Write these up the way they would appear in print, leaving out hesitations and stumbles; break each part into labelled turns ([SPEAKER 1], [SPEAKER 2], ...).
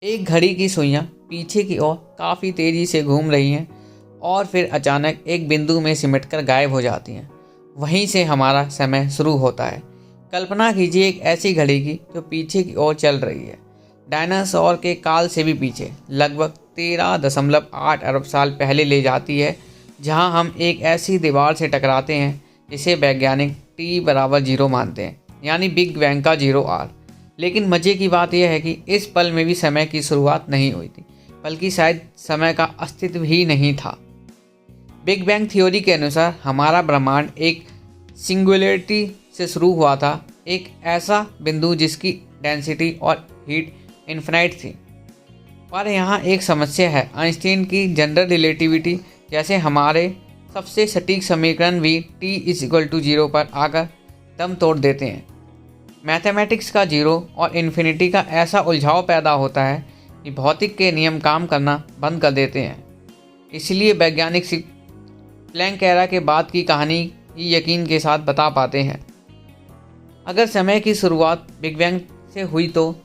[SPEAKER 1] एक घड़ी की सुइयां पीछे की ओर काफ़ी तेज़ी से घूम रही हैं और फिर अचानक एक बिंदु में सिमटकर गायब हो जाती हैं। वहीं से हमारा समय शुरू होता है। कल्पना कीजिए एक ऐसी घड़ी की जो पीछे की ओर चल रही है, डायनासोर के काल से भी पीछे, लगभग 13.8 अरब साल पहले ले जाती है, जहां हम एक ऐसी दीवार से टकराते हैं जिसे वैज्ञानिक T=0 मानते हैं, यानी बिग बैंग का 0 आर। लेकिन मज़े की बात यह है कि इस पल में भी समय की शुरुआत नहीं हुई थी, बल्कि शायद समय का अस्तित्व ही नहीं था। बिग बैंग थ्योरी के अनुसार हमारा ब्रह्मांड एक सिंगुलरिटी से शुरू हुआ था, एक ऐसा बिंदु जिसकी डेंसिटी और हीट इन्फिनाइट थी। पर यहाँ एक समस्या है, आइंस्टीन की जनरल रिलेटिविटी जैसे हमारे सबसे सटीक समीकरण भी T=0 पर आकर दम तोड़ देते हैं। मैथमेटिक्स का 0 और इन्फिनिटी का ऐसा उलझाव पैदा होता है कि भौतिक के नियम काम करना बंद कर देते हैं। इसलिए वैज्ञानिक सिर्फ प्लैंक एरा के बाद की कहानी ही यकीन के साथ बता पाते हैं। अगर समय की शुरुआत बिग बैंग से हुई तो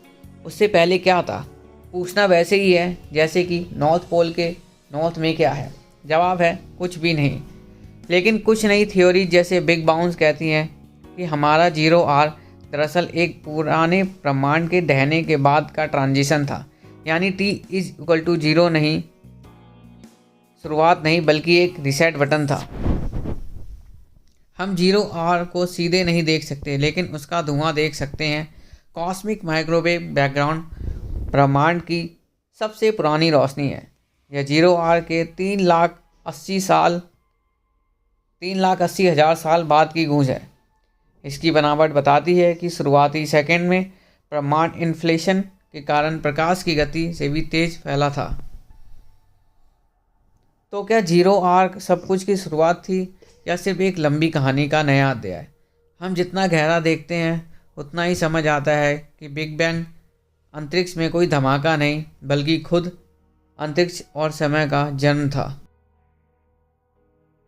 [SPEAKER 1] उससे पहले क्या था? पूछना वैसे ही है जैसे कि नॉर्थ पोल के नॉर्थ में क्या है। जवाब है कुछ भी नहीं। लेकिन कुछ नई थ्योरी जैसे बिग बाउंस कहती हैं कि हमारा 0 आर दरअसल एक पुराने ब्रह्मांड के ढहने के बाद का ट्रांजिशन था, यानी T=0 नहीं, शुरुआत नहीं, बल्कि एक रीसेट बटन था। हम 0 आर को सीधे नहीं देख सकते, लेकिन उसका धुआं देख सकते हैं। कॉस्मिक माइक्रोवेव बैकग्राउंड ब्रह्मांड की सबसे पुरानी रोशनी है। यह 0 आर के 3,80,000 साल बाद की गूंज है। इसकी बनावट बताती है कि शुरुआती सेकंड में ब्रह्मांड इन्फ्लेशन के कारण प्रकाश की गति से भी तेज फैला था। तो क्या 0 आर सब कुछ की शुरुआत थी या सिर्फ एक लंबी कहानी का नया अध्याय? हम जितना गहरा देखते हैं उतना ही समझ आता है कि बिग बैंग अंतरिक्ष में कोई धमाका नहीं, बल्कि खुद अंतरिक्ष और समय का जन्म था।